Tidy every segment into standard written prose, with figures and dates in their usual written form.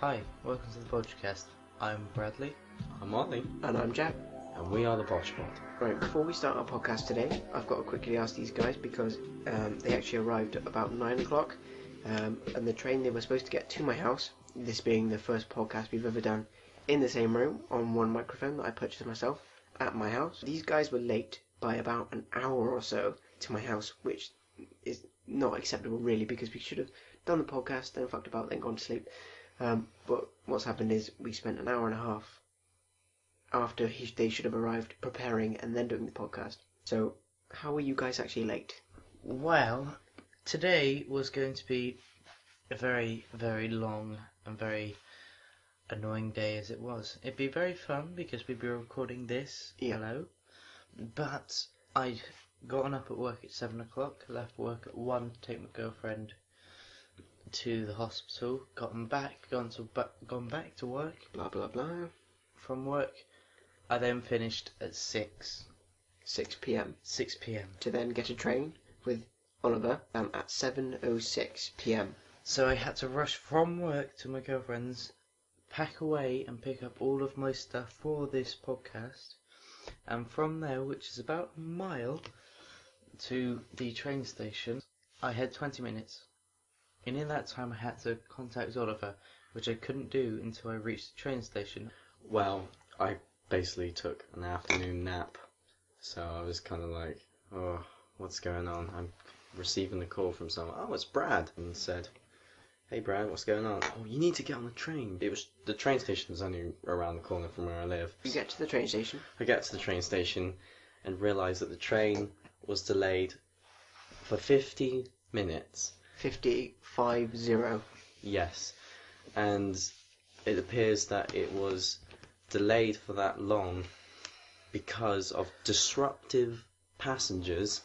Hi, welcome to the podcast. I'm Bradley. I'm Ollie. And I'm Jack. And we are the BOJPOD. Right, before we start our podcast today, I've got to quickly ask these guys because they actually arrived at about 9 o'clock and the train they were supposed to get to my house, this being the first podcast we've ever done in the same room on one microphone that I purchased myself at my house. These guys were late by about an hour or so to my house, which is not acceptable really because we should have done the podcast, then fucked about, then gone to sleep. But what's happened is we spent an hour and a half after they should have arrived preparing and then doing the podcast. So how were you guys actually late? Well, today was going to be a very, very long and very annoying day as it was. It'd be very fun because we'd be recording this. Yeah. Hello. But I'd gotten up at work at 7 o'clock, left work at 1 to take my girlfriend to the hospital, gone back to work. Blah blah blah. From work, I then finished at 6 p.m. 6 p.m. to then get a train with Oliver at 7:06 p.m. So I had to rush from work to my girlfriend's, pack away and pick up all of my stuff for this podcast, and from there, which is about a mile, to the train station, I had 20 minutes. And in that time I had to contact Oliver, which I couldn't do until I reached the train station. Well, I basically took an afternoon nap, so I was kind of like, oh, what's going on? I'm receiving a call from someone. Oh, it's Brad, and said, hey Brad, what's going on? Oh, you need to get on the train. The train station is only around the corner from where I live. You get to the train station. I get to the train station and realise that the train was delayed for 50 minutes. 50. Yes, and it appears that it was delayed for that long because of disruptive passengers,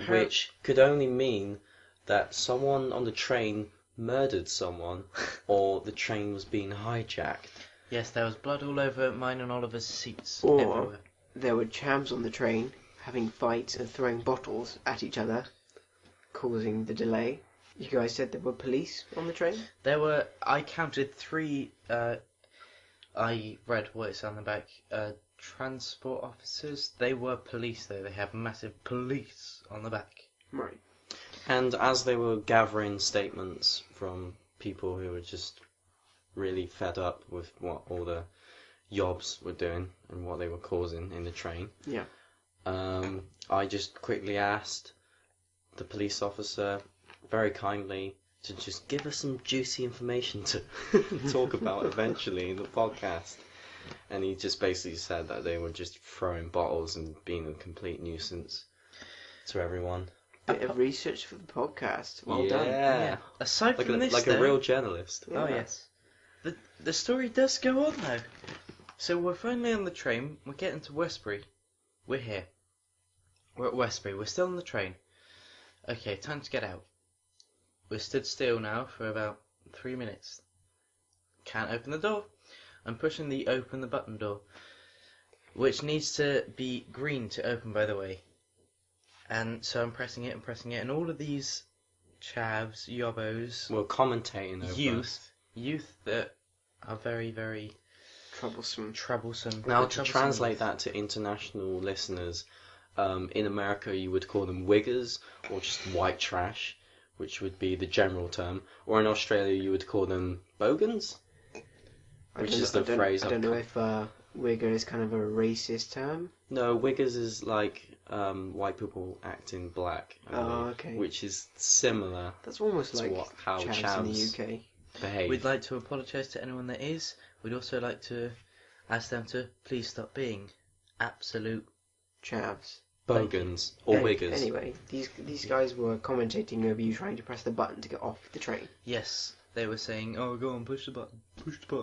which could only mean that someone on the train murdered someone or the train was being hijacked. Yes, there was blood all over mine and Oliver's seats. Or everywhere. There were chavs on the train having fights and throwing bottles at each other, causing the delay. You guys said there were police on the train? There were, I counted 3, I read what it's on the back, transport officers. They were police though, they have massive police on the back. Right. And as they were gathering statements from people who were just really fed up with what all the yobs were doing and what they were causing in the train, Yeah. I just quickly asked the police officer very kindly to just give us some juicy information to talk about eventually in the podcast. And he just basically said that they were just throwing bottles and being a complete nuisance to everyone. Bit of research for the podcast. Well done. Yeah. Aside Like, from this, like though, a real journalist. Oh yes, the story does go on though. So we're finally on the train. We're getting to Westbury. We're here. We're at Westbury. We're still on the train. Okay, time to get out. We're stood still now for about 3 minutes. Can't open the door. I'm pushing the open the button door, which needs to be green to open, by the way. And so I'm pressing it, and all of these chavs, yobbos, We're commentating over youth that are very, very Troublesome. Now, to translate that to international listeners, in America you would call them wiggers or just white trash, which would be the general term. Or in Australia you would call them bogans, which is the phrase. I don't know if wigger is kind of a racist term. No, wiggers is like white people acting black, I believe, okay. which is similar That's almost to like how chavs in the chavs UK. behave. We'd like to apologise to anyone that is. We'd also like to ask them to please stop being absolute Chavs. Bogans or wiggers. Anyway, these guys were commentating over you trying to press the button to get off the train. Yes, they were saying, "Oh, go on, push the button,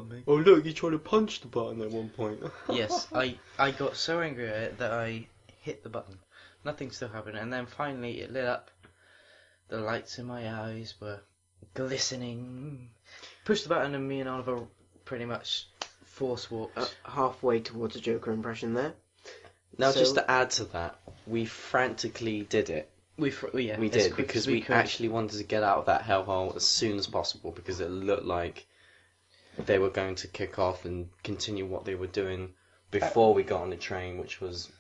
mate." Oh look, you tried to punch the button at one point. Yes, I got so angry at it that I hit the button. Nothing still happened, and then finally it lit up. The lights in my eyes were glistening. Pushed the button, and me and Oliver pretty much force walked. Halfway towards a Joker impression there. Now, So- just to add to that, we frantically did it. We We as did, quick because as we could. actually wanted to get out of that hellhole as soon as possible because it looked like they were going to kick off and continue what they were doing before we got on the train, which was,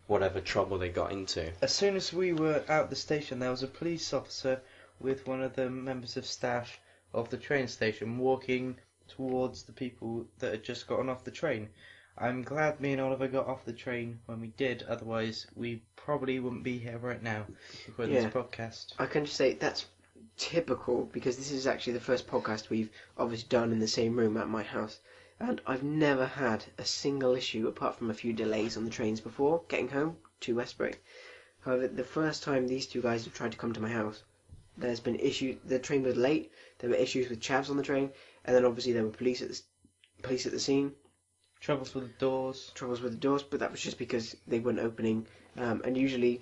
whatever trouble they got into. As soon as we were out the station, there was a police officer with one of the members of staff of the train station walking towards the people that had just gotten off the train. I'm glad me and Oliver got off the train when we did, otherwise we probably wouldn't be here right now recording this podcast. I can just say that's typical, because this is actually the first podcast we've obviously done in the same room at my house, and I've never had a single issue apart from a few delays on the trains before getting home to Westbury. However, the first time these two guys have tried to come to my house, there's been issues. The train was late, there were issues with chavs on the train, and then obviously there were police at the scene. Troubles with the doors, but that was just because they weren't opening. And usually,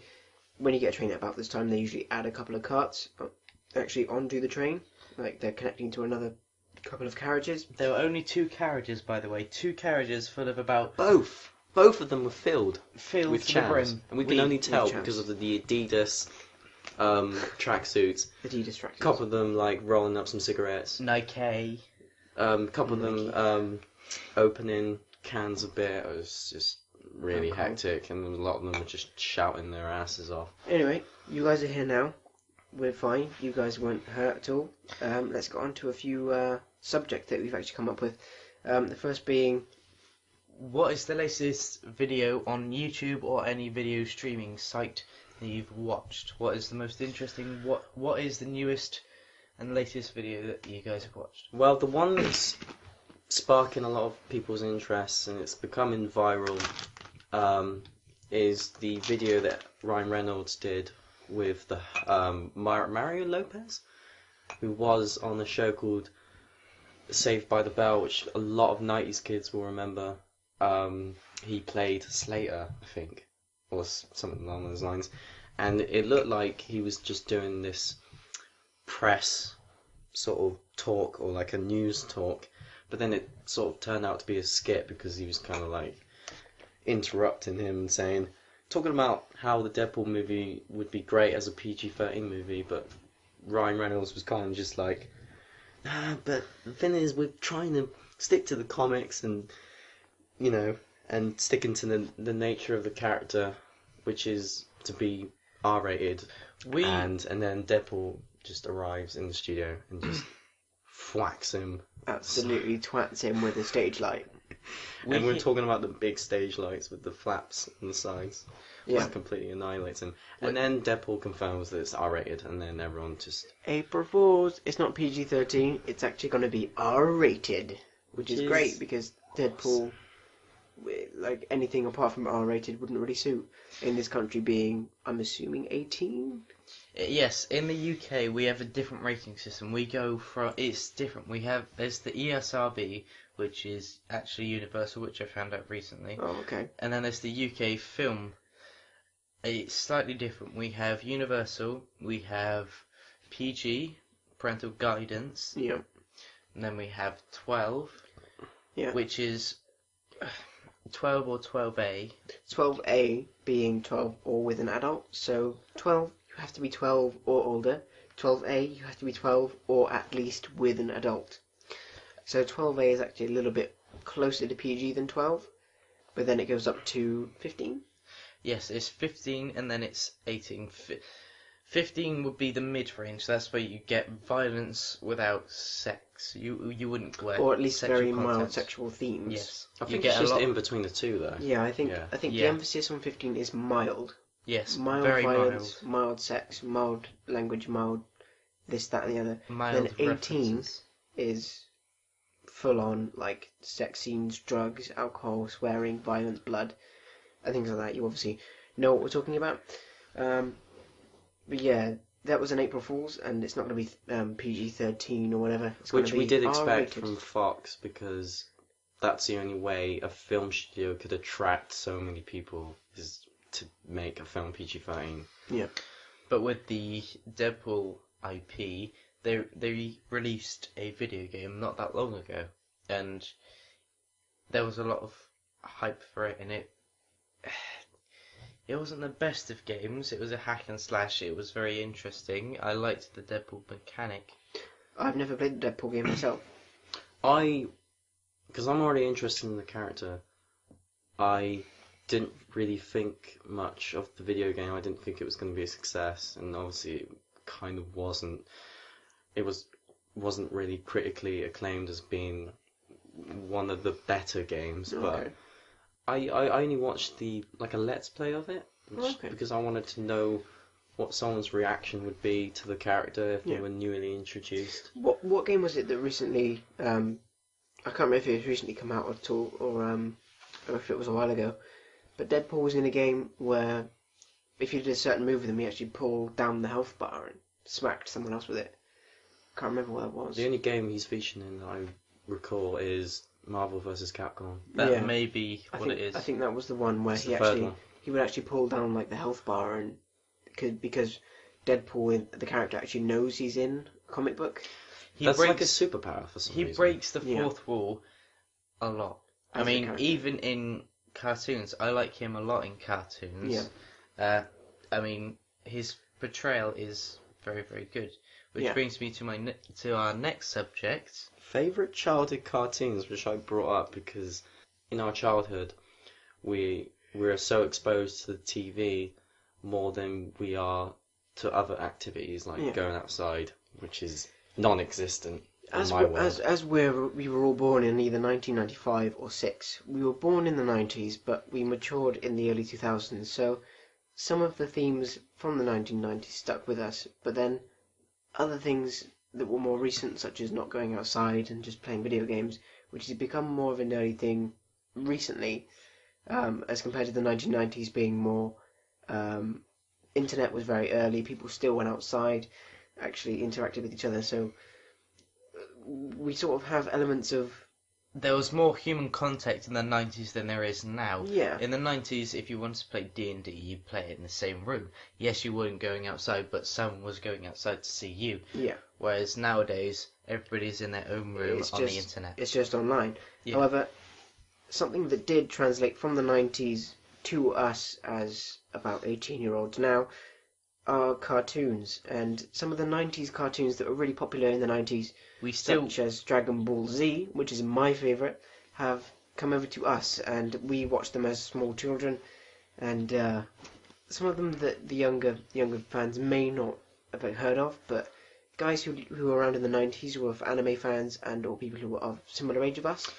when you get a train at about this time, they usually add a couple of carts actually onto the train, like they're connecting to another couple of carriages. There were only 2 carriages, by the way. 2 carriages full of about... Both of them were filled with to the brim. chavs. And we can only tell because of the Adidas tracksuits. Adidas tracksuits. A couple of them, rolling up some cigarettes. Nike. Couple of them opening cans of beer. It was just really hectic, and a lot of them were just shouting their asses off. Anyway, you guys are here now. We're fine. You guys weren't hurt at all. Let's get on to a few subjects that we've actually come up with. The first being... What is the latest video on YouTube or any video streaming site that you've watched? What is the most interesting? What is the newest and latest video that you guys have watched? Well, the one that's sparking a lot of people's interest and it's becoming viral is the video that Ryan Reynolds did with the Mario Lopez, who was on a show called Saved by the Bell, which a lot of 90s kids will remember. He played Slater, I think, or something along those lines, and it looked like he was just doing this press sort of talk, or like a news talk, but then it sort of turned out to be a skit because he was kind of interrupting him and saying, talking about how the Deadpool movie would be great as a PG-13 movie, but Ryan Reynolds was kind of just like, but the thing is, we're trying to stick to the comics and, and sticking to the nature of the character, which is to be R-rated. And then Deadpool just arrives in the studio and just whacks him. Absolutely twats him with a stage light. And we're talking about the big stage lights with the flaps on the sides. Yeah. Just completely annihilates him. And then Deadpool confirms that it's R-rated, and then everyone just... April Fools. It's not PG-13. It's actually going to be R-rated, which is great because Deadpool, anything apart from R-rated, wouldn't really suit. In this country being, I'm assuming, 18? Yes, in the UK we have a different rating system. We go from... It's different. There's the ESRB, which is actually universal, which I found out recently. Oh, okay. And then there's the UK film. It's slightly different. We have universal, we have PG, parental guidance. Yeah. And then we have 12, which is 12 or 12A. 12A being 12 or with an adult. So 12, you have to be 12 or older. 12A, you have to be 12 or at least with an adult. So 12A is actually a little bit closer to PG than 12, but then it goes up to 15. Yes, it's 15 and then it's 18. 15 would be the mid-range. That's where you get violence without sex. You wouldn't wear, or at least very content. mild sexual themes. Yes, I think it's just in between the two, though. Yeah, I think the emphasis on 15 is mild. Yes, mild very violence, mild sex, mild language, mild this, that, and the other. Mild then 18 references. is full on sex scenes, drugs, alcohol, swearing, violence, blood, and things like that. You obviously know what we're talking about. But yeah, that was an April Fool's, and it's not going to be PG-13 or whatever. It's Which we did expect R-rated. from Fox, because that's the only way a film studio could attract so many people, is to make a film PG-13. Yeah. But with the Deadpool IP, they released a video game not that long ago, and there was a lot of hype for it, and it wasn't the best of games. It was a hack and slash. It was very interesting. I liked the Deadpool mechanic. I've never played the Deadpool game myself. Because I'm already interested in the character, I didn't really think much of the video game. I didn't think it was going to be a success, and obviously it kind of wasn't. It wasn't really critically acclaimed as being one of the better games, but I only watched a let's play of it, because I wanted to know what someone's reaction would be to the character if they were newly introduced. What game was it that recently? I can't remember if it was recently come out at all, or if it was a while ago. But Deadpool was in a game where if you did a certain move with him, he actually pulled down the health bar and smacked someone else with it. Can't remember what it was. The only game he's featured in that I recall is Marvel vs. Capcom. That may be what it is. I think that was the one where he would actually pull down like the health bar, and because Deadpool, the character, actually knows he's in a comic book. That's like a superpower for some reason. He breaks the fourth wall a lot. I mean, even in cartoons, I like him a lot in cartoons. Yeah. I mean, his portrayal is very, very good. Which brings me to our next subject. Favourite childhood cartoons, which I brought up because in our childhood we were so exposed to the TV more than we are to other activities like going outside, which is non-existent in my world. As we were all born in either 1995 or 6. We were born in the 90s, but we matured in the early 2000s. So some of the themes from the 1990s stuck with us, but then other things that were more recent, such as not going outside and just playing video games, which has become more of an early thing recently, as compared to the 1990s being more... internet was very early, people still went outside, actually interacted with each other, so we sort of have elements of... There was more human contact in the 90s than there is now. Yeah. In the 90s, if you wanted to play D&D, you'd play it in the same room. Yes, you weren't going outside, but someone was going outside to see you. Yeah. Whereas nowadays, everybody's in their own room on the internet. It's just online. Yeah. However, something that did translate from the 90s to us as about 18-year-olds now are cartoons. And some of the 90s cartoons that were really popular in the 90s, such as Dragon Ball Z, which is my favourite, have come over to us, and we watched them as small children. And some of them that the younger fans may not have heard of, but guys who were around in the 90s who were anime fans and or people who were of similar age of us,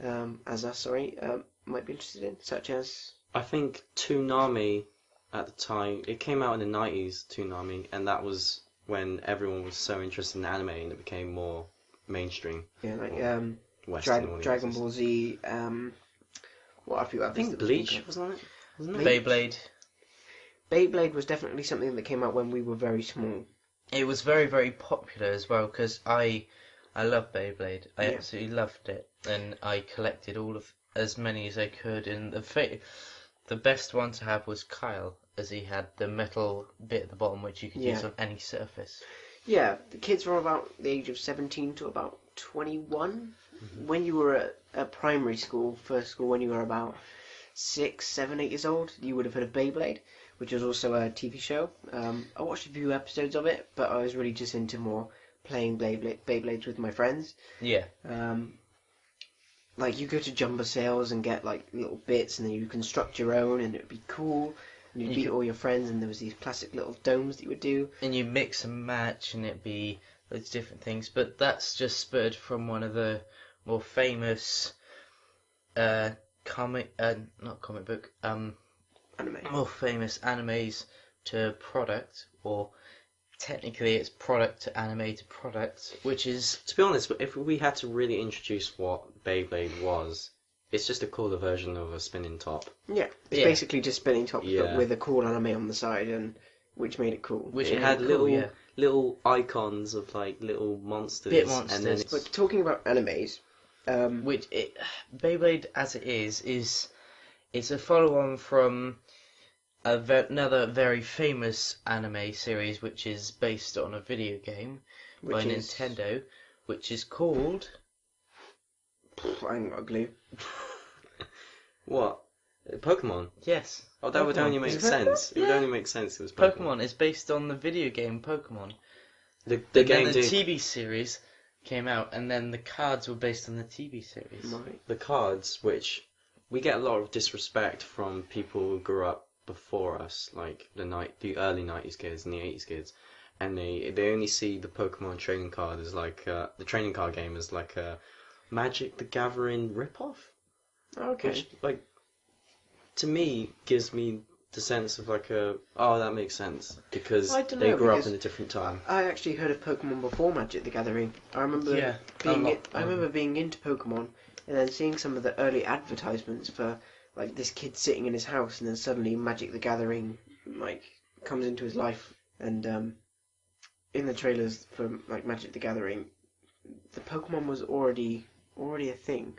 might be interested in, such as... I think Toonami at the time, it came out in the 90s, Toonami, and that was when everyone was so interested in anime and it became more mainstream. Yeah, like Dragon Ball Z, what are a few others? I think Bleach, wasn't it? Beyblade. Beyblade was definitely something that came out when we were very small. It was very, very popular as well, because I love Beyblade. I absolutely loved it, and I collected as many as I could, and the best one to have was Kyle, as he had the metal bit at the bottom which you could use on any surface. Yeah, the kids were about the age of 17 to about 21. Mm-hmm. When you were at primary school, first school, when you were about 6, 7, 8 years old, you would have heard of Beyblade, which was also a TV show. I watched a few episodes of it, but I was really just into more playing Beyblades with my friends. Yeah. Like, you go to jumbo sales and get, like, little bits, and then you construct your own, and it would be cool. And you'd beat all your friends, and there was these plastic little domes that you would do. And you mix and match, and it'd be loads of different things. But that's just spurred from one of the more famous Anime. more famous animes to product, or technically it's product to anime to product, which is... To be honest, if we had to really introduce what Beyblade was, it's just a cooler version of a spinning top. Yeah, it's basically just spinning tops, but with a cool anime on the side, and which made it cool. Which it had little icons of like little monsters. Bit monsters. And then But talking about animes, Beyblade as it is it's a follow-on from another very famous anime series, which is based on a video game by Nintendo, which is called... I ain't got a clue. What? Pokemon? Yes. Oh, that would only make sense. It would only make sense if it was Pokemon. Pokemon is based on the video game Pokemon. The game then the TV series came out, and then the cards were based on the TV series. Right. The cards, which we get a lot of disrespect from people who grew up before us, like the early 90s kids and the 80s kids, and they only see the Pokemon trading card as like the trading card game as like a Magic the Gathering ripoff, Okay. which like to me gives me the sense of like that makes sense because I don't they know, grew up because in a different time. I actually heard of Pokemon before Magic the Gathering. I remember Yeah, I remember being into Pokemon and then seeing some of the early advertisements for like this kid sitting in his house and then suddenly Magic the Gathering like comes into his life and in the trailers for like Magic the Gathering the Pokemon was already a thing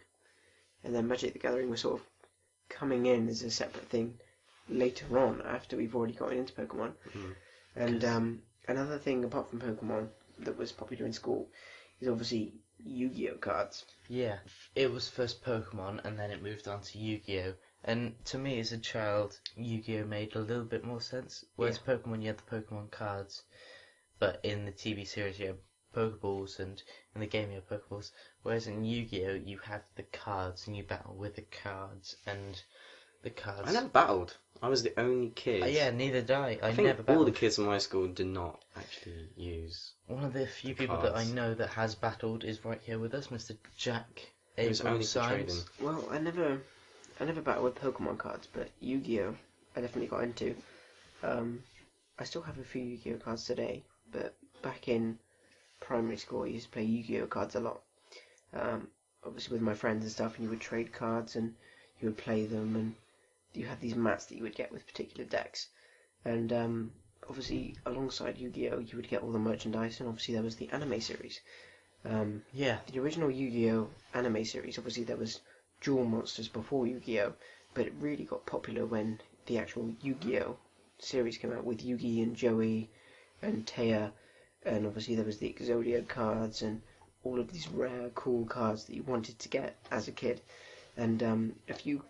and then Magic the Gathering was sort of coming in as a separate thing later on after we've already gotten into Pokemon. And another thing apart from Pokemon that was popular in school is obviously Yu-Gi-Oh cards. Yeah, it was first Pokemon, and then it moved on to Yu-Gi-Oh. And to me, as a child, Yu-Gi-Oh made a little bit more sense. Whereas Pokemon, you had the Pokemon cards, but in the TV series, you had Pokeballs, and in the game, you have Pokeballs. Whereas in Yu-Gi-Oh, you have the cards, and you battle with the cards, and the cards. I never battled. I was the only kid. Yeah, neither did I. I think never battled. all the kids in my school did not actually use. One of the few the people that I cards. know that has battled is right here with us, Mr. Jack It was only for trading. Symes. Well, I never battled with Pokemon cards, but Yu-Gi-Oh I definitely got into. I still have a few Yu-Gi-Oh cards today, but back in primary school I used to play Yu-Gi-Oh cards a lot. Obviously with my friends and stuff, and you would trade cards and you would play them, and you had these mats that you would get with particular decks. And obviously alongside Yu-Gi-Oh you would get all the merchandise, and obviously there was the anime series. Yeah. The original Yu-Gi-Oh anime series, obviously there was Duel Monsters before Yu-Gi-Oh, but it really got popular when the actual Yu-Gi-Oh series came out with Yugi and Joey and Taya, and obviously there was the Exodia cards and all of these rare, cool cards that you wanted to get as a kid. And a few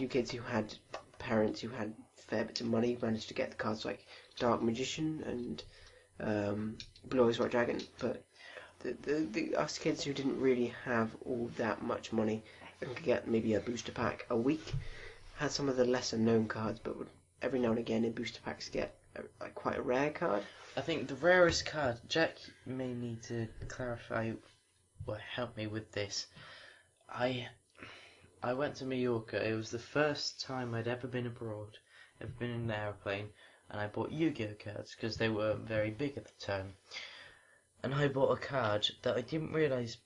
kids who had parents who had fair bits of money managed to get the cards like Dark Magician and Blue Eyes White Dragon, but the us kids who didn't really have all that much money and could get maybe a booster pack a week had some of the lesser known cards, but would every now and again in booster packs get like quite a rare card. I think the rarest card, Jack may need to clarify or help me with this. I went to Mallorca. It was the first time I'd ever been abroad, ever been in an aeroplane, and I bought Yu-Gi-Oh cards because they were very big at the time. And I bought a card that I didn't realise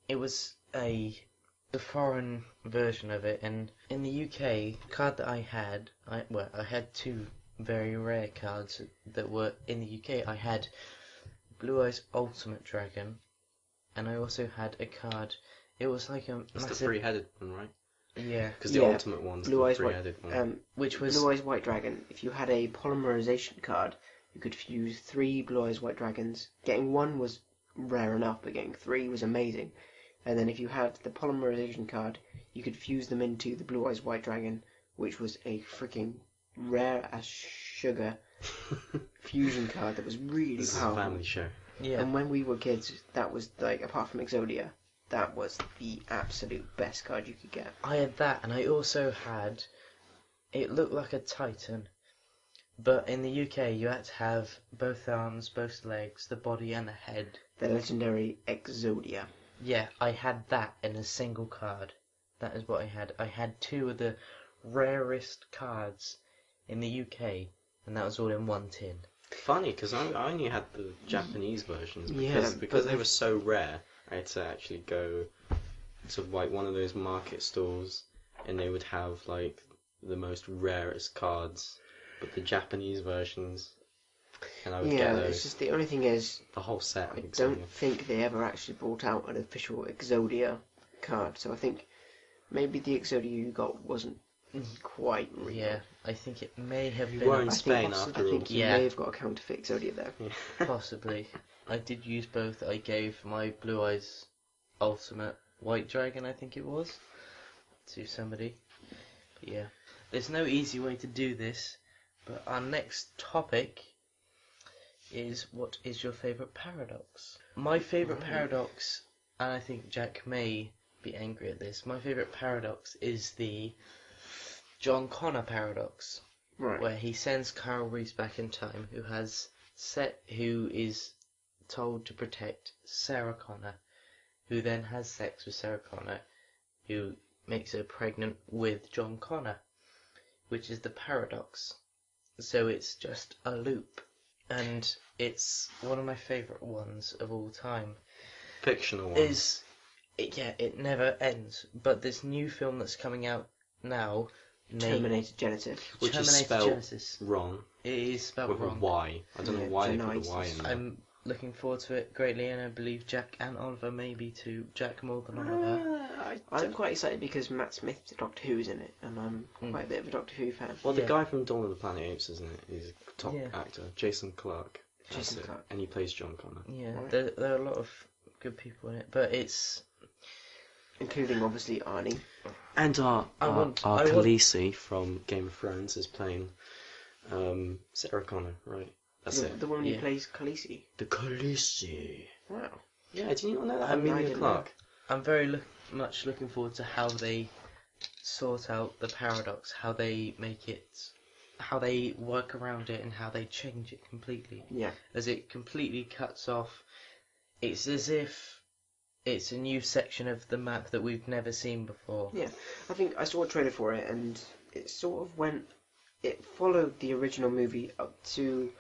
it was the foreign version of it. And in the UK, the card that I had, I had two very rare cards that were in the UK. I had Blue Eyes Ultimate Dragon, and I also had a card. It was like a It's massive... the three-headed one, right? Yeah. Because the ultimate one's Blue the Eyes three-headed one. Which was... Blue Eyes White Dragon. If you had a polymerization card, you could fuse 3 Blue Eyes White Dragons. Getting 1 was rare enough, but getting 3 was amazing. And then if you had the polymerization card, you could fuse them into the Blue Eyes White Dragon, which was a freaking rare as sugar fusion card that was really This is powerful. a family show. Yeah. And when we were kids, that was like, apart from Exodia, that was the absolute best card you could get. I had that, and I also had... It looked like a Titan. But in the UK, you had to have both arms, both legs, the body, and the head. The legendary Exodia. Yeah, I had that in a single card. That is what I had. I had 2 of the rarest cards in the UK, and that was all in one tin. Funny, because I only had the Japanese versions Yeah, because but they were so rare. I had to actually go to like one of those market stalls, and they would have like the most rarest cards, but the Japanese versions, and I would get those. It's just the only thing is, The whole set. I don't think they ever actually brought out an official Exodia card, so I think maybe the Exodia you got wasn't quite real. Yeah, I think it may have You been... were in I Spain think, after I all. think you Yeah. may have got a counterfeit Exodia there. Possibly. I did use both. I gave my Blue Eyes Ultimate White Dragon, I think it was, to somebody. But yeah. There's no easy way to do this, but our next topic is, what is your favourite paradox? My favourite paradox and I think Jack may be angry at this, my favourite paradox is the John Connor paradox, Right. where he sends Carl Reese back in time, who is told to protect Sarah Connor, who then has sex with Sarah Connor, who makes her pregnant with John Connor, which is the paradox. So it's just a loop, and it's one of my favourite ones of all time. Fictional ones. It never ends. But this new film that's coming out now, Terminator Genesis. Which is Terminator spelled Genesis. wrong. It is spelled With wrong. a Y. I don't know why they put a Y in there. I'm looking forward to it greatly, and I believe Jack and Oliver maybe too. Jack more than Oliver. I'm quite excited because Matt Smith's Doctor Who's in it, and I'm quite a bit of a Doctor Who fan. Well, the Yeah. guy from Dawn of the Planet of the Apes, isn't it? He's a top Yeah. actor. Jason Clarke. That's Jason it. Clarke. And he plays John Connor. Yeah, Right. there are a lot of good people in it, but it's Including, obviously, Arnie. And our I want- Khaleesi from Game of Thrones is playing Sarah Connor, right? That's it. The woman Yeah. who plays Khaleesi. The Khaleesi. Wow. Yeah, did you not know that? I mean, Emilia didn't Clarke. I'm very much looking forward to how they sort out the paradox, how they make it, how they work around it, and how they change it completely. Yeah. As it completely cuts off, it's as if it's a new section of the map that we've never seen before. Yeah. I think I saw a trailer for it, and it sort of it followed the original movie up to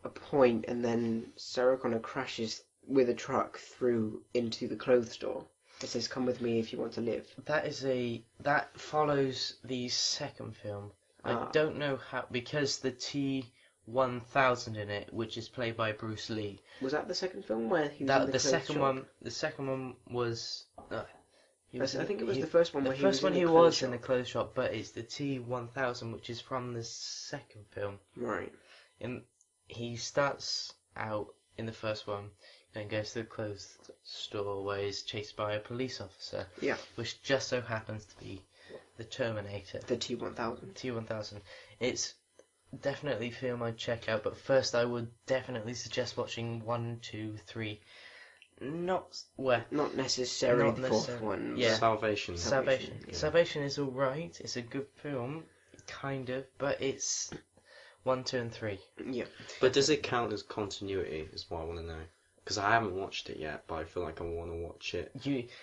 a point, and then Sarah Connor crashes with a truck through into the clothes store. It says, "Come with me if you want to live." That follows the second film. I don't know how, because the T-1000 in it, which is played by Bruce Lee. Was that the second film where he was in That the the clothes second shop? one. The second one was. I think it was the first one The where he first was in one the he clothes was in the shop. clothes shop, but it's the T-1000, which is from the second film. Right. And he starts out in the first one, and goes to the clothes store where he's chased by a police officer. Yeah. Which just so happens to be the Terminator. The T-1000. T-1000. It's definitely a film I'd check out, but first I would definitely suggest watching 1, 2, 3. Not necessarily Not the fourth necessarily. one. Yeah. Salvation. Salvation. Yeah. Salvation is alright. It's a good film, kind of, but it's 1, 2, and 3. Yeah. But does it count as continuity, is what I want to know. Because I haven't watched it yet, but I feel like I want to watch it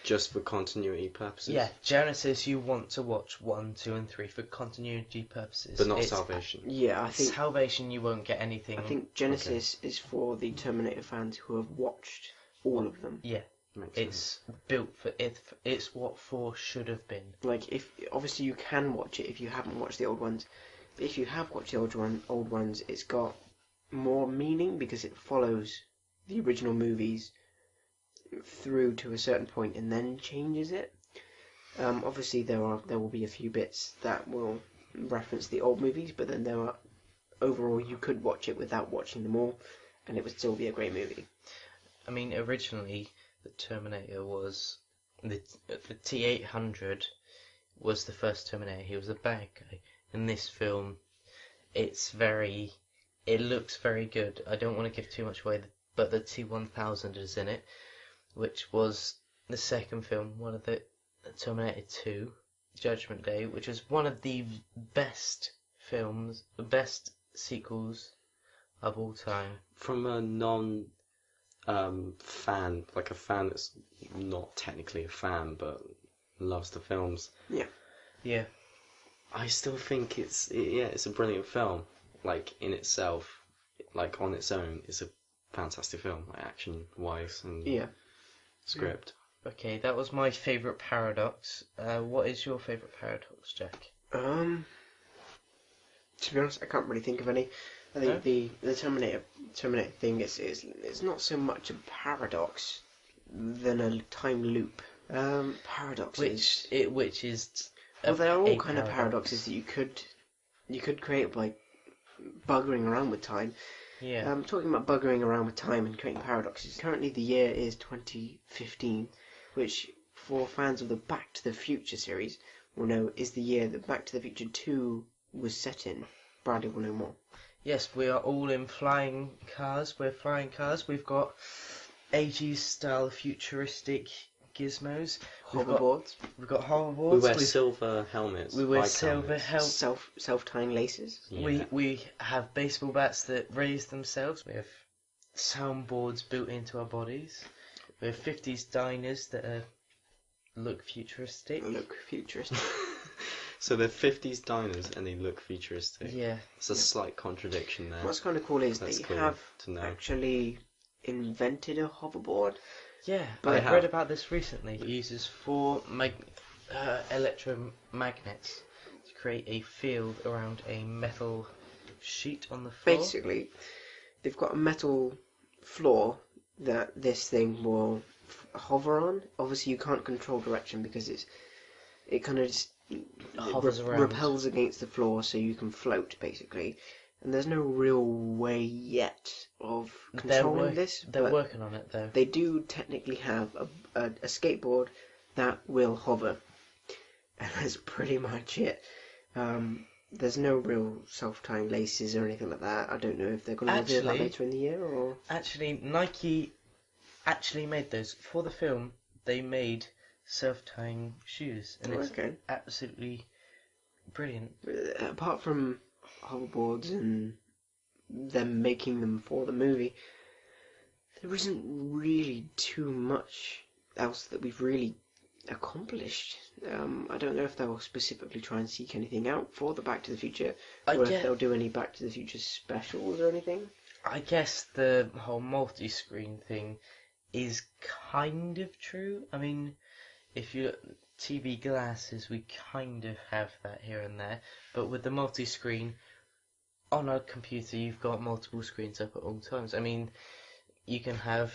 just for continuity purposes. Yeah, Genesis you want to watch 1, 2, and 3 for continuity purposes. But not It's Salvation. Yeah, I think Salvation you won't get anything. I think Genesis is for the Terminator fans who have watched all of them. Yeah, Makes sense. it's built for it. It's what 4 should have been. Like, if obviously you can watch it if you haven't watched the old ones. But if you have watched the old ones, it's got more meaning because it follows the original movies through to a certain point and then changes it. Obviously there will be a few bits that will reference the old movies, but then there are overall you could watch it without watching them all, and it would still be a great movie. I mean, originally the Terminator was the T-800 was the first Terminator. He was a bad guy. In this film, it looks very good. I don't want to give too much away, but the T-1000 is in it, which was the second film, one of the Terminator 2, Judgment Day, which was one of the best films, the best sequels of all time. From a fan, like a fan that's not technically a fan but loves the films. Yeah. I still think it's a brilliant film. Like in itself, like on its own, it's a fantastic film, like action wise and script. Okay, that was my favourite paradox. What is your favourite paradox, Jack? To be honest, I can't really think of any. I think the Terminator thing is not so much a paradox than a time loop. Paradoxes. Which is Well, there are all a kind of paradoxes that you could create by buggering around with time. Yeah. Talking about buggering around with time and creating paradoxes. Currently, the year is 2015, which for fans of the Back to the Future series will know is the year that Back to the Future 2 was set in. Bradley will know more. Yes, we are all in flying cars. We're flying cars. We've got 80s style futuristic gizmos. Hoverboards. We've got hoverboards. We wear silver helmets. We wear bike silver helmets. helmets. Self-tying laces. Yeah. We have baseball bats that raise themselves. We have soundboards built into our bodies. We have 50s diners that look futuristic. So they're 50s diners and they look futuristic. Yeah. It's a slight contradiction there. What's kind of cool is That's they cool have to know. actually invented a hoverboard. Yeah, But I read about this recently. It uses 4 electromagnets to create a field around a metal sheet on the floor. Basically, they've got a metal floor that this thing will hover on. Obviously, you can't control direction because it kind of just Hovers around. repels against the floor, so you can float basically. And there's no real way yet of controlling this. They're but working on it though. they do technically have a skateboard that will hover, and that's pretty much it. There's no real self-tying laces or anything like that. I don't know if they're going to reveal that later in the year or. Actually, Nike actually made those for the film. They made self-tying shoes, and it's absolutely brilliant. Apart from hoverboards and them making them for the movie, there isn't really too much else that we've really accomplished. I don't know if they'll specifically try and seek anything out for the Back to the Future, or if they'll do any Back to the Future specials or anything. I guess the whole multi-screen thing is kind of true. I mean, if you look, TV glasses, we kind of have that here and there, but with the multi-screen on a computer, you've got multiple screens up at all times. I mean, you can have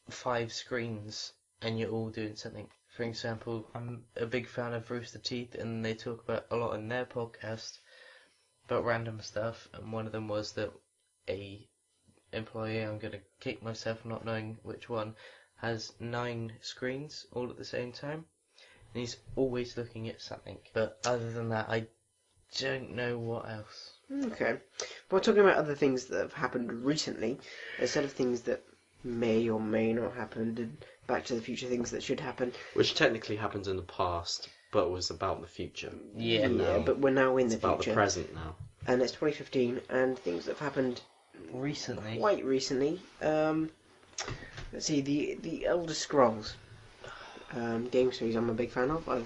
5 screens and you're all doing something. For example, I'm a big fan of Rooster Teeth, and they talk about a lot in their podcast about random stuff, and one of them was that a employee, I'm going to kick myself not knowing which one, has 9 screens all at the same time, and he's always looking at something. But other than that, I don't know what else. Okay. We're talking about other things that have happened recently, instead of things that may or may not happen, and Back to the Future things that should happen. Which technically happened in the past, but was about the future. Yeah, but we're now in the future. It's about the present now. And it's 2015, and things that have happened recently. Quite recently. Let's see, the Elder Scrolls game series I'm a big fan of. I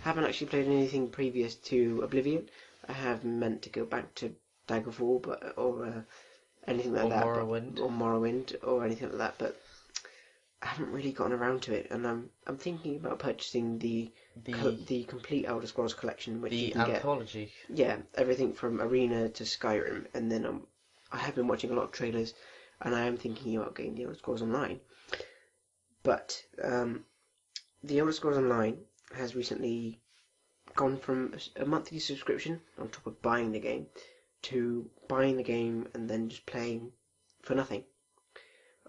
haven't actually played anything previous to Oblivion. I have meant to go back to Daggerfall, or anything like that. Morrowind. Or Morrowind, or anything like that, but I haven't really gotten around to it, and I'm thinking about purchasing the complete Elder Scrolls collection, which you can anthology. Yeah, everything from Arena to Skyrim, and then I have been watching a lot of trailers, and I am thinking about getting the Elder Scrolls Online. But the Elder Scrolls Online has recently gone from a monthly subscription on top of buying the game to buying the game and then just playing for nothing.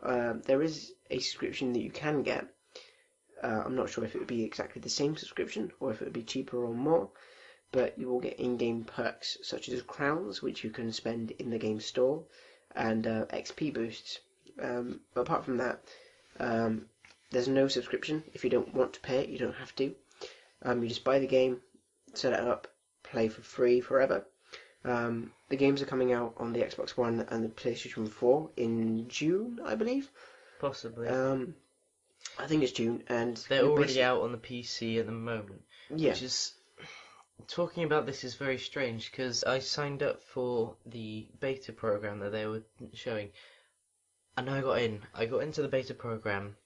There is a subscription that you can get. I'm not sure if it would be exactly the same subscription or if it would be cheaper or more, but you will get in-game perks such as crowns, which you can spend in the game store, and XP boosts. But apart from that, there's no subscription. If you don't want to pay it, you don't have to. You just buy the game, set it up, play for free forever. The games are coming out on the Xbox One and the PlayStation 4 in June, I believe. Possibly. I think it's June, and they're already out on the PC at the moment. Yeah. Which is, talking about this is very strange, because I signed up for the beta program that they were showing, and I got in. I got into the beta program.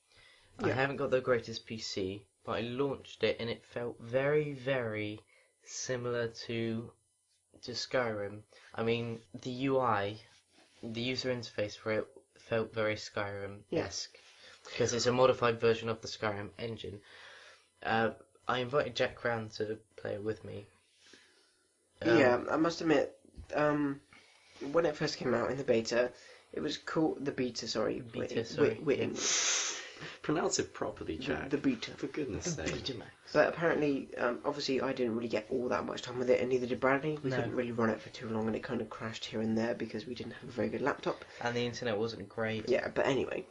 Yeah. I haven't got the greatest PC, but I launched it, and it felt very, very similar to Skyrim. I mean, the UI, the user interface for it felt very Skyrim-esque, because it's a modified version of the Skyrim engine. I invited Jack round to play it with me. Yeah, I must admit, when it first came out in the beta, it was cool. The beta, sorry. Pronounce it properly, Jack. The beta. For goodness sake. But apparently, obviously, I didn't really get all that much time with it, and neither did Bradley. We couldn't really run it for too long, and it kind of crashed here and there because we didn't have a very good laptop. And the internet wasn't great. Yeah, but anyway,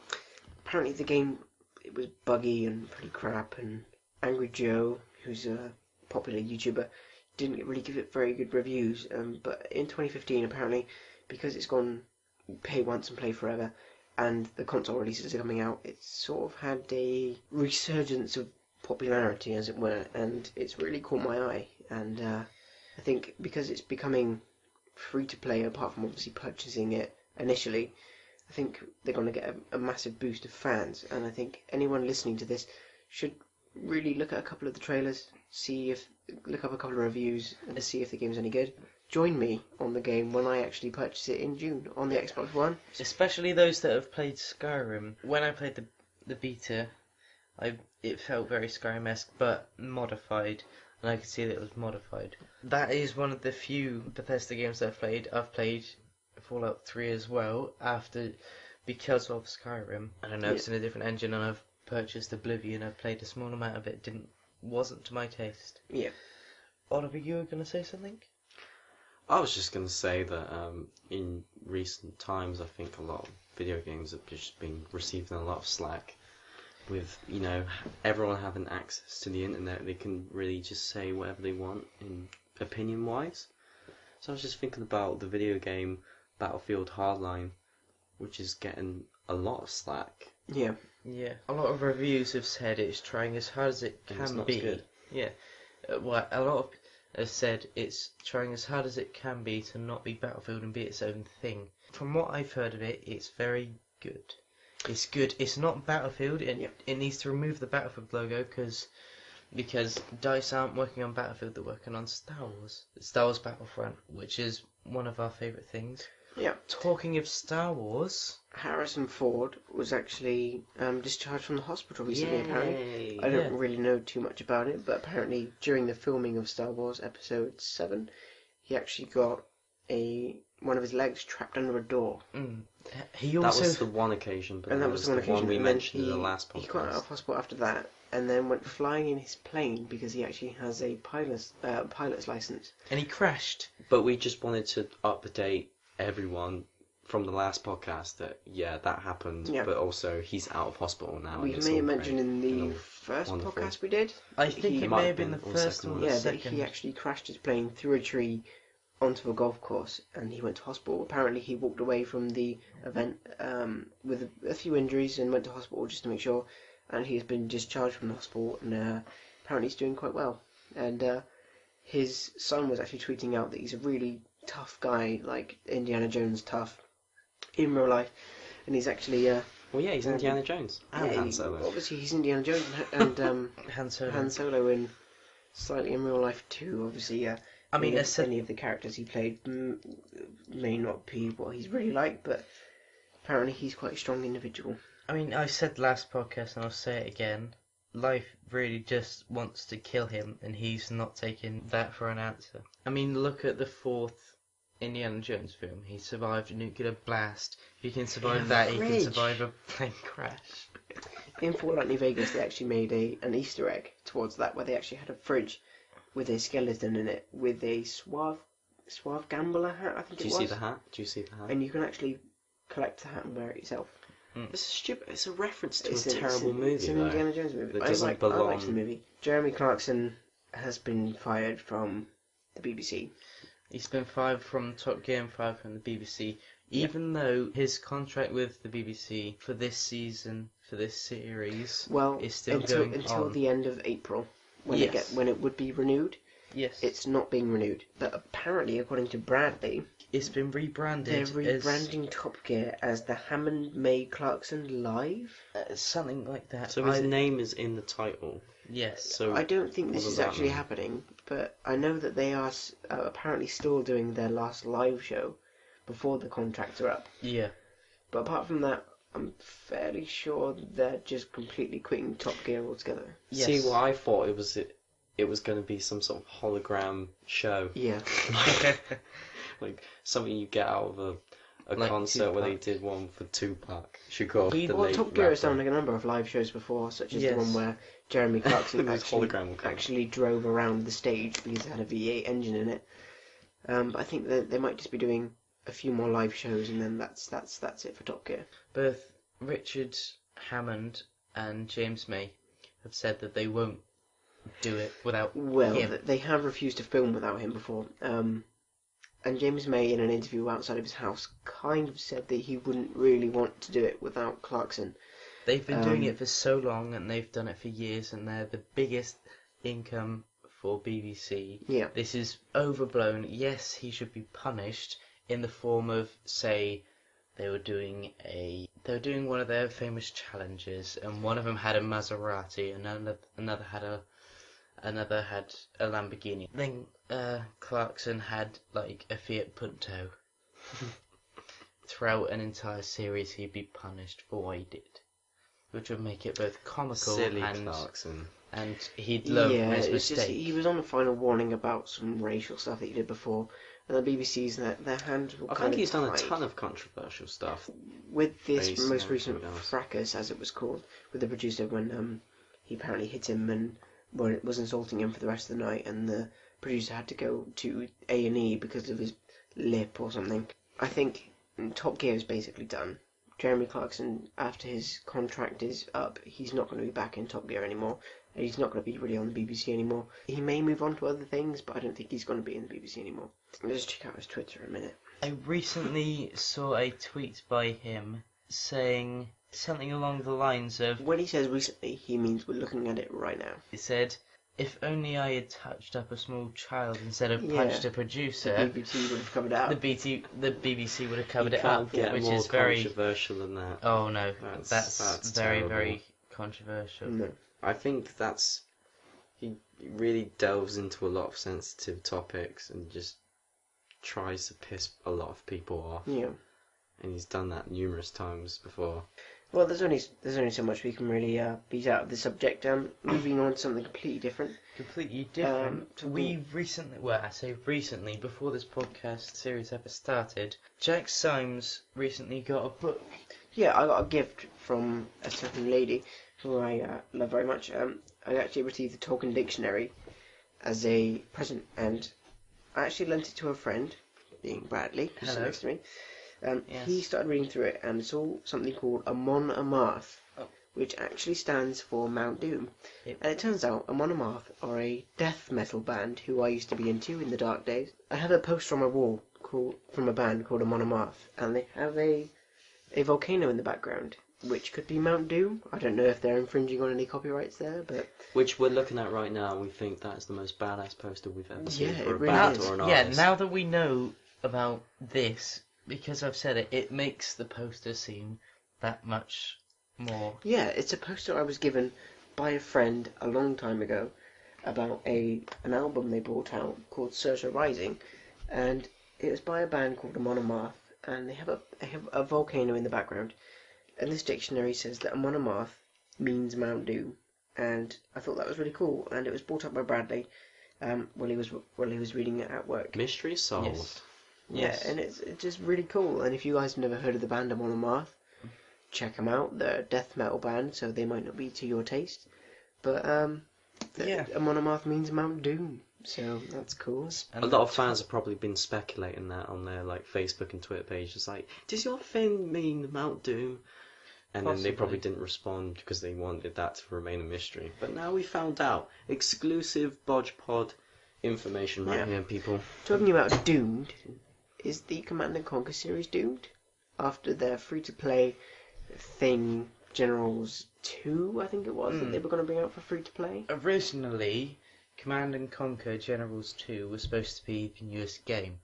apparently the game, it was buggy and pretty crap, and Angry Joe, who's a popular YouTuber, didn't really give it very good reviews. But in 2015, apparently, because it's gone pay once and play forever, and the console releases are coming out, it's sort of had a resurgence of popularity, as it were, and it's really caught my eye. And I think because it's becoming free to play, apart from obviously purchasing it initially, I think they're going to get a massive boost of fans. And I think anyone listening to this should really look at a couple of the trailers, look up a couple of reviews, and see if the game's any good. Join me on the game when I actually purchase it in June on the Xbox One. Especially those that have played Skyrim. When I played the beta, it felt very Skyrim-esque, but modified, and I could see that it was modified. That is one of the few Bethesda games that I've played. I've played Fallout 3 as well, because of Skyrim. I don't know, it's in a different engine, and I've purchased Oblivion. I've played a small amount of it. Wasn't to my taste. Yeah. Oliver, you were going to say something? I was just going to say that in recent times, I think a lot of video games have just been receiving a lot of slack. With, everyone having access to the internet, they can really just say whatever they want, in opinion-wise. So I was just thinking about the video game Battlefield Hardline, which is getting a lot of slack. Yeah. Yeah. A lot of reviews have said it's trying as hard as it And it's can not be. as good. Yeah. Well, a lot of have said it's trying as hard as it can be to not be Battlefield and be its own thing. From what I've heard of it, it's very good. It's good. It's not Battlefield. It needs to remove the Battlefield logo because DICE aren't working on Battlefield. They're working on Star Wars. Star Wars Battlefront, which is one of our favourite things. Yeah. Talking of Star Wars, Harrison Ford was actually discharged from the hospital recently, apparently. I Yeah. don't really know too much about it, but apparently during the filming of Star Wars Episode 7, he actually got one of his legs trapped under a door. He also... That was the one occasion, but And that was the one occasion we and then mentioned in the last podcast. He got out of hospital after that, and then went flying in his plane because he actually has a pilot's license. And he crashed. But we just wanted to update everyone from the last podcast that happened, but also he's out of hospital now. We may have mentioned in the first podcast we did. I think it may have been the or first second or one. the Yeah, that second. he actually crashed his plane through a tree onto a golf course, and he went to hospital. Apparently, he walked away from the event with a few injuries and went to hospital just to make sure. And he has been discharged from the hospital, and apparently he's doing quite well. And his son was actually tweeting out that he's a really tough guy, like Indiana Jones tough in real life, and he's actually he's Indiana Jones and Han Solo. Obviously, he's Indiana Jones and Han Solo. Han Solo in slightly in real life too. Obviously, I mean, any of the characters he played may not be what he's really like, but apparently he's quite a strong individual. I mean, I said last podcast, and I'll say it again. Life really just wants to kill him, and he's not taking that for an answer. I mean, look at the fourth Indiana Jones film. He survived a nuclear blast. If he can survive that, he can survive a plane crash. In Fallout New Vegas, they actually made an Easter egg towards that, where they actually had a fridge with a skeleton in it, with a suave gambler hat, I think Do you see the hat? And you can actually collect the hat and wear it yourself. It's stupid. It's a reference to It's a terrible movie. It's an Indiana Jones movie. That I doesn't liked belong. the movie. Jeremy Clarkson has been fired from the BBC. He's been fired from Top Gear and fired from the BBC, even though his contract with the BBC for this season, for this series, is still going until on. the end of April, when it would be renewed. Yes. It's not being renewed, but apparently, according to Bradley, It's been rebranded. they're rebranding Top Gear as the Hammond May Clarkson Live. Something like that. So his name is in the title. Yes. So I don't think what this does is that actually mean? happening, but I know that they are apparently still doing their last live show before the contracts are up. Yeah. But apart from that, I'm fairly sure they're just completely quitting Top Gear altogether. Yes. See, what I thought it was going to be some sort of hologram show. Yeah. Like something you get out of a Like concert where they Tupac. did one for Tupac. Shakur, the Well, late Top Gear has rapper. done like a number of live shows before, such as Yes. the one where Jeremy Clarkson This hologram will come. actually drove around the stage because it had a V8 engine in it. But I think that they might just be doing a few more live shows, and then that's it for Top Gear. Both Richard Hammond and James May have said that they won't do it without Well, him. they have refused to film without him before. And James May, in an interview outside of his house, kind of said that he wouldn't really want to do it without Clarkson. They've been doing it for so long, and they've done it for years, and they're the biggest income for BBC. Yeah. This is overblown. Yes, he should be punished in the form of, say, they were doing one of their famous challenges, and one of them had a Maserati, and another had a Lamborghini. Then Clarkson had like a Fiat Punto. Throughout an entire series, he'd be punished for what he did, which would make it both comical Silly and Clarkson. and he'd learn from his it's mistake. just he was on the final warning about some racial stuff that he did before, and the BBC's their hands were I kind think of he's done a tied. ton of controversial stuff. With this Based most on recent something else. fracas, as it was called, with the producer when he apparently hit him and was insulting him for the rest of the night, and the producer had to go to A&E because of his lip or something. I think Top Gear is basically done. Jeremy Clarkson, after his contract is up, he's not going to be back in Top Gear anymore. And he's not going to be really on the BBC anymore. He may move on to other things, but I don't think he's going to be in the BBC anymore. Let's just check out his Twitter a minute. I recently saw a tweet by him saying something along the lines of, When he says recently, he means we're looking at it right now. he said, "If only I had touched up a small child instead of Yeah. punched a The producer, BBC would have covered it out. the BBC would have covered You it can't up," get which more is very... controversial than that. Oh no, That's very, terrible. very controversial. No. I think he really delves into a lot of sensitive topics and just tries to piss a lot of people off. Yeah. And he's done that numerous times before. Well, there's only so much we can really beat out of the subject. Moving on to something completely different. Completely different. We recently, well, I say recently, before this podcast series ever started, Jack Symes recently got a book. Yeah, I got a gift from a certain lady who I love very much. I actually received the Tolkien Dictionary as a present, and I actually lent it to a friend, being Bradley, who's Hello. next to me. Yes. He started reading through it, and it's all something called Amon Amarth, which actually stands for Mount Doom. Yep. And it turns out Amon Amarth are a death metal band who I used to be into in the dark days. I have a poster on my wall from a band called Amon Amarth, and they have a volcano in the background, which could be Mount Doom. I don't know if they're infringing on any copyrights there, but Which we're looking at right now, we think that's the most badass poster we've ever seen Yeah, for it a really band is. or an Yeah, artist. now that we know about this, because I've said it, it makes the poster seem that much more. yeah, it's a poster I was given by a friend a long time ago about an album they brought out called Surtur Rising, and it was by a band called Amon Amarth, and they have a volcano in the background, and this dictionary says that Amon Amarth means Mount Doom, and I thought that was really cool, and it was brought up by Bradley while he was reading it at work. Mystery solved. Yes. Yeah, Yes. and it's just really cool. And if you guys have never heard of the band Amon Amarth, check them out. They're a death metal band, so they might not be to your taste. But Yeah. Amon Amarth means Mount Doom, so that's cool. And A lot of fans have probably been speculating that on their Facebook and Twitter pages. Like, does your thing mean Mount Doom? And then they Possibly. probably didn't respond because they wanted that to remain a mystery. But now we found out. Exclusive BOJPOD information right Yeah. here, people. Talking about Doomed, is the Command & Conquer series doomed? After their free-to-play thing, Generals 2, I think it was, that they were going to bring out for free-to-play? Originally, Command and Conquer Generals 2 was supposed to be the newest game,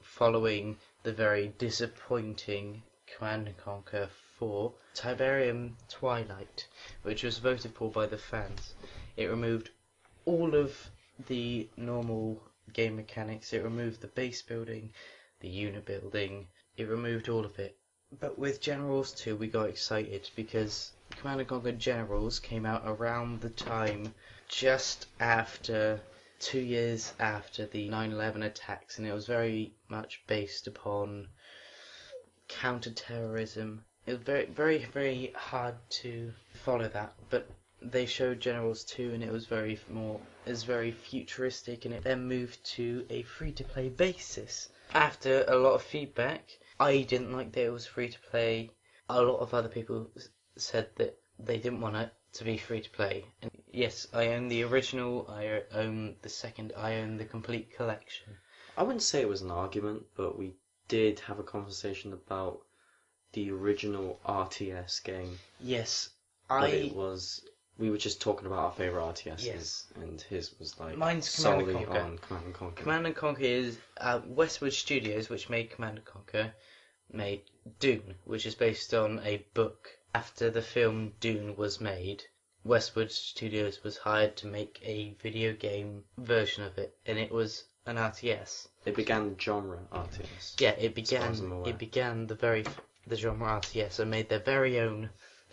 following the very disappointing Command and Conquer 4 Tiberium Twilight, which was voted for by the fans. It removed all of the normal game mechanics. It removed the base building, the unit building. It removed all of it. But with Generals 2 we got excited because Command & Conquer Generals came out around the time just after 2 years after the 9/11 attacks, and it was very much based upon counter-terrorism. It was very, very, very hard to follow that, but they showed Generals 2 and it was very futuristic, and it then moved to a free-to-play basis. After a lot of feedback, I didn't like that it was free-to-play. A lot of other people said that they didn't want it to be free to play. And yes, I own the original, I own the second, I own the complete collection. I wouldn't say it was an argument, but we did have a conversation about the original RTS game. Yes, We were just talking about our favourite RTSs, Yes. and his was like Mine's Command solely and Conquer. on Command and Conquer. Command & Conquer is Westwood Studios, which made Command & Conquer, made Dune, which is based on a book. After the film Dune was made, Westwood Studios was hired to make a video game version of it, and it was an RTS. It began genre RTS. Yeah, it as far as I'm aware. began the genre RTS and made their very own.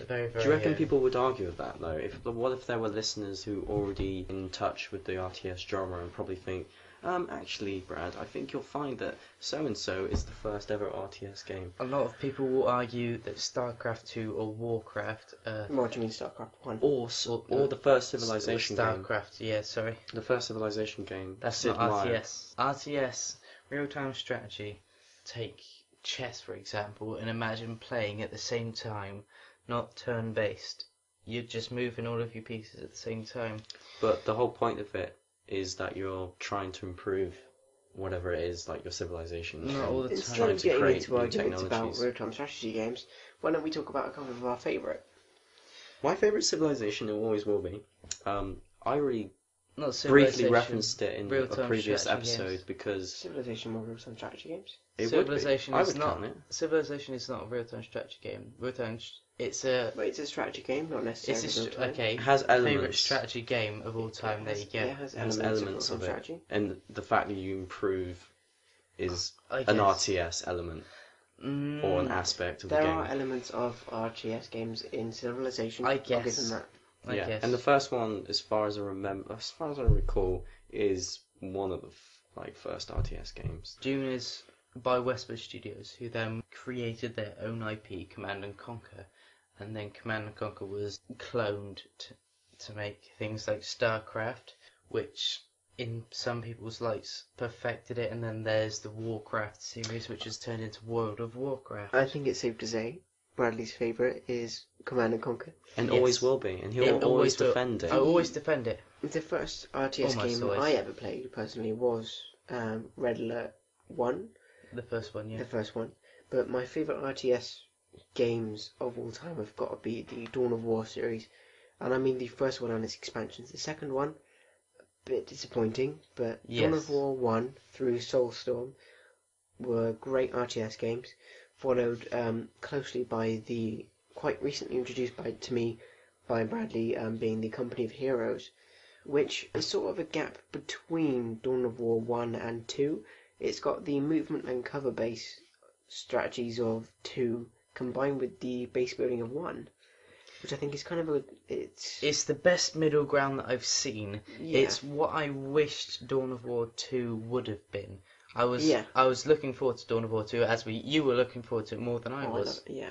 Very Do you reckon own. people would argue with that though? What if there were listeners who already in touch with the RTS genre and probably think, actually, Brad, I think you'll find that so and so is the first ever RTS game. A lot of people will argue that StarCraft 2 or Warcraft, What do you mean StarCraft 1? Or the first Civilization game. StarCraft, yeah, sorry. The first Civilization game. That's Sid not Meier. RTS. RTS, real-time strategy. Take chess, for example, and imagine playing at the same time, not turn-based. You're just moving all of your pieces at the same time. But the whole point of it is that you're trying to improve whatever it is, like your civilization. Not all the time. Instead of to getting create into new arguments about technologies. real-time strategy games, why don't we talk about a couple of our favourite? My favourite civilization, it always will be. I really Not briefly Civilization, referenced it in a real-time previous strategy episode games. because Civilization more real-time strategy games? it Civilization would be. I is would not. count it. Civilization is not a real-time strategy game. It's a. Wait, it's a strategy game, not necessarily It's a real-time. okay. It has Favorite elements. strategy game of all time. There you go. Yeah, it has It has elements, elements of of real-time it, strategy. and the fact that you improve is I an guess. RTS element Mm, or an aspect of the There game. are elements of RTS games in Civilization. I I'll give guess. them that. I Yeah, guess. and the first one, as far as I recall, is one of the first RTS games. Dune is by Westwood Studios, who then created their own IP, Command and Conquer, and then Command and Conquer was cloned to make things like StarCraft, which in some people's lights perfected it, and then there's the Warcraft series, which has turned into World of Warcraft. I think it's safe to say Bradley's favourite is Command and Conquer. And Yes. always will be, and he'll It always will. defend it. I always defend it. The first RTS Almost game always. I ever played personally was Red Alert 1, The first one, yeah. the first one. But my favourite RTS games of all time have got to be the Dawn of War series. And I mean the first one and its expansions. The second one, a bit disappointing, but Dawn Yes. of War 1 through Soulstorm were great RTS games, followed closely by the quite recently introduced to me by Bradley being the Company of Heroes, which is sort of a gap between Dawn of War 1 and 2. It's got the movement and cover base strategies of 2 combined with the base building of 1, which I think is kind of It's the best middle ground that I've seen. Yeah. It's what I wished Dawn of War 2 would have been. I was Yeah. looking forward to Dawn of War 2 as you were looking forward to it more than I Oh, was. yeah.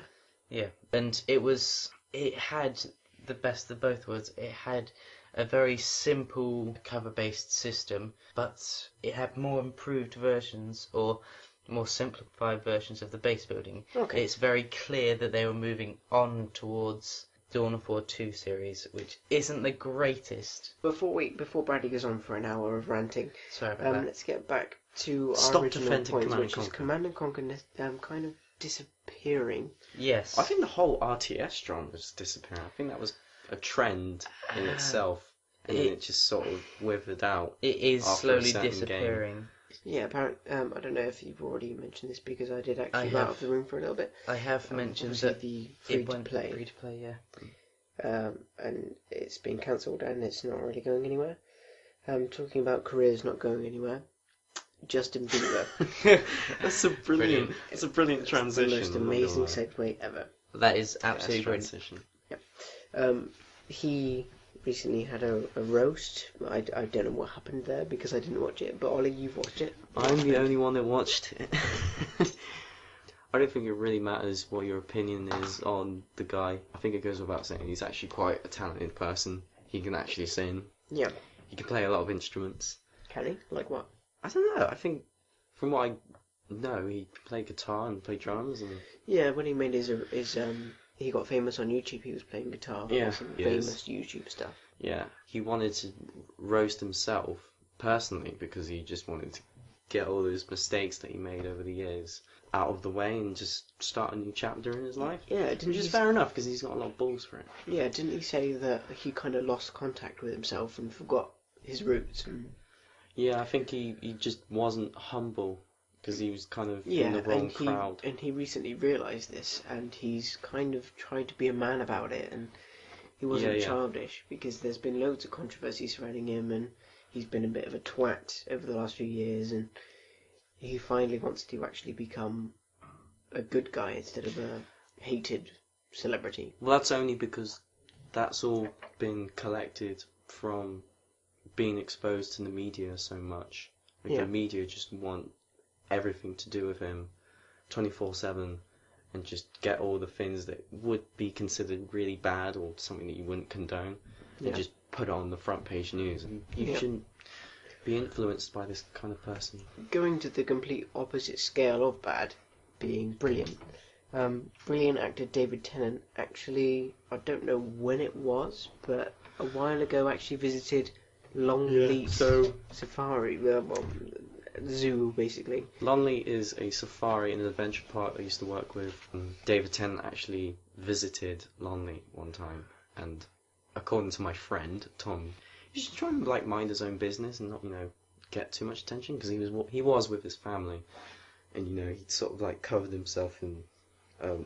Yeah, and it had the best of both worlds. It had a very simple cover-based system, but it had more improved versions or more simplified versions of the base building. Okay. It's very clear that they were moving on towards Dawn of War 2 series, which isn't the greatest. Before Bradley goes on for an hour of ranting, Sorry about that. let's get back to our Stop original defending point, Command which and is Conquer. Command and Conquer kind of disappearing. Yes. I think the whole RTS genre was disappearing. I think that was a trend in itself, and then it just sort of withered out. It is after a slowly certain disappearing. Yeah, apparently, I don't know if you've already mentioned this because I did I actually go out have. of the room for a little bit. I have mentioned Obviously that the it free to went play, free to play, yeah. and it's been cancelled and it's not really going anywhere. Talking about careers not going anywhere, Justin Bieber. That's a brilliant. It's a brilliant It's transition. the most amazing segue ever. That is absolutely brilliant. transition. He recently had a roast. I don't know what happened there because I didn't watch it, but Ollie, you've watched it. I'm the only one that watched it. I don't think it really matters what your opinion is on the guy. I think it goes without saying he's actually quite a talented person. He can actually sing. Yeah. He can play a lot of instruments. Can he? Like what? I don't know. I think from what I know, he can play guitar and play drums and Yeah, when he made his he got famous on YouTube. He was playing guitar. Yeah, some he famous is. YouTube stuff. Yeah, he wanted to roast himself personally because he just wanted to get all those mistakes that he made over the years out of the way and just start a new chapter in his life. Yeah, didn't which is he? fair enough because he's got a lot of balls for it. Yeah, didn't he say that he kind of lost contact with himself and forgot his roots? And... Yeah, I think he just wasn't humble because he was kind of Yeah, in the wrong and crowd. and he recently realised this, and he's kind of tried to be a man about it, and he wasn't childish, because there's been loads of controversy surrounding him, and he's been a bit of a twat over the last few years, and he finally wants to actually become a good guy instead of a hated celebrity. Well, that's only because that's all been collected from being exposed to the media so much. Like Yeah. the media just want everything to do with him 24/7 and just get all the things that would be considered really bad or something that you wouldn't condone and just put it on the front page news. And you shouldn't be influenced by this kind of person. Going to the complete opposite scale of bad, being brilliant. Brilliant actor David Tennant actually, I don't know when it was, but a while ago actually visited Longleat Safari, zoo basically. Longley is a safari and an adventure park I used to work with. David Tennant actually visited Longley one time, and according to my friend Tom, he should try and like mind his own business and not, get too much attention because he was with his family, and he sort of like covered himself in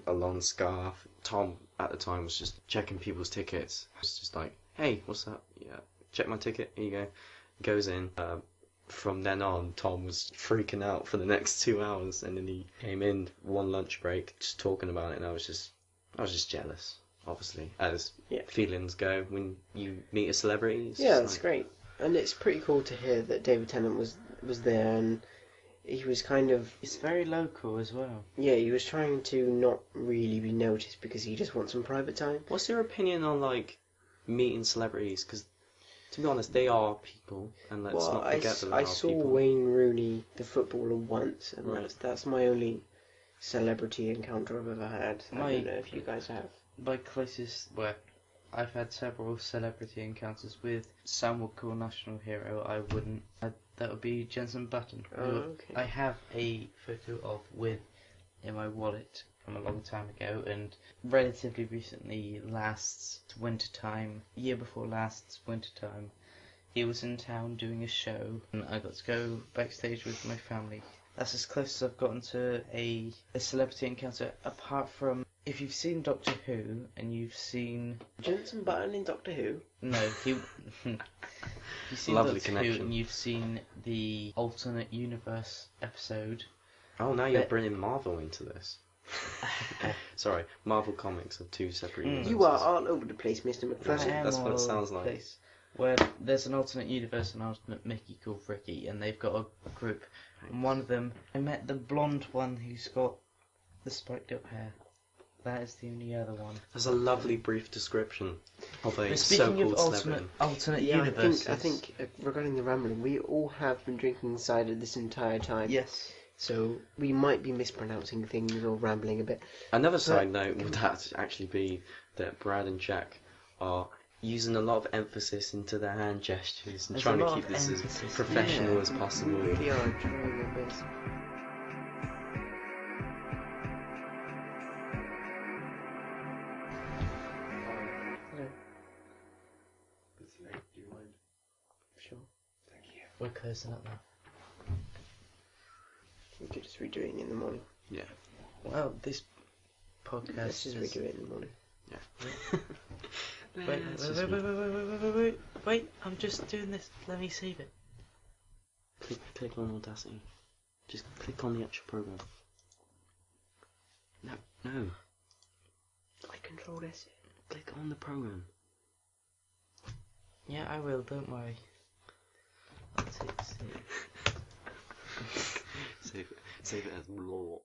a long scarf. Tom at the time was just checking people's tickets. It was just like, hey, what's up? Yeah, check my ticket. Here you go. Goes in. From then on, Tom was freaking out for the next 2 hours, and then he came in one lunch break, just talking about it, and I was just jealous, obviously, as feelings go when you meet a celebrity. That's great, and it's pretty cool to hear that David Tennant was there, and he was kind of... It's very local as well. Yeah, he was trying to not really be noticed because he just wants some private time. What's your opinion on, like, meeting celebrities? Because, to be honest, they are people, and let's not forget that they are I saw people. Wayne Rooney, the footballer, once, and that's my only celebrity encounter I've ever had. I don't know if you guys have. My closest, I've had several celebrity encounters with. Some would call national hero. I wouldn't. That would be Jensen Button. Oh, okay. I have a photo of with in my wallet from a long time ago, and relatively recently, year before last wintertime, he was in town doing a show, and I got to go backstage with my family. That's as close as I've gotten to a celebrity encounter, apart from, if you've seen Doctor Who, and you've seen... Jensen Button in Doctor Who? No, he... You've seen Lovely Doctor connection. Who, and you've seen the alternate universe episode. Oh, now you're bringing Marvel into this. Sorry, Marvel Comics are two separate universes. You are all over the place, Mr. McFly. That's what it sounds like. Place where there's an alternate universe and alternate Mickey called Ricky, and they've got a group. And one of them, I met the blonde one who's got the spiked up hair. That is the only other one. There's a lovely brief description of a Speaking so-called of celebrity. alternate Yeah, universes. I think regarding the rambling, we all have been drinking cider this entire time. Yes. So we might be mispronouncing things or rambling a bit. Another side note would actually be that Brad and Jack are using a lot of emphasis into their hand gestures and There's trying a to lot keep of this as emphasis, professional Yeah, as We possible. really are trying our best. Hello. Sure. We're closing up now. We could just redo it in the morning. Yeah. Well, this podcast Let's just redo it in the morning. Wait, I'm just doing this. Let me save it. Click on Audacity. Just click on the actual program. No. I control this. Click on the program. Yeah, I will, don't worry. I'll save it. Save it as law.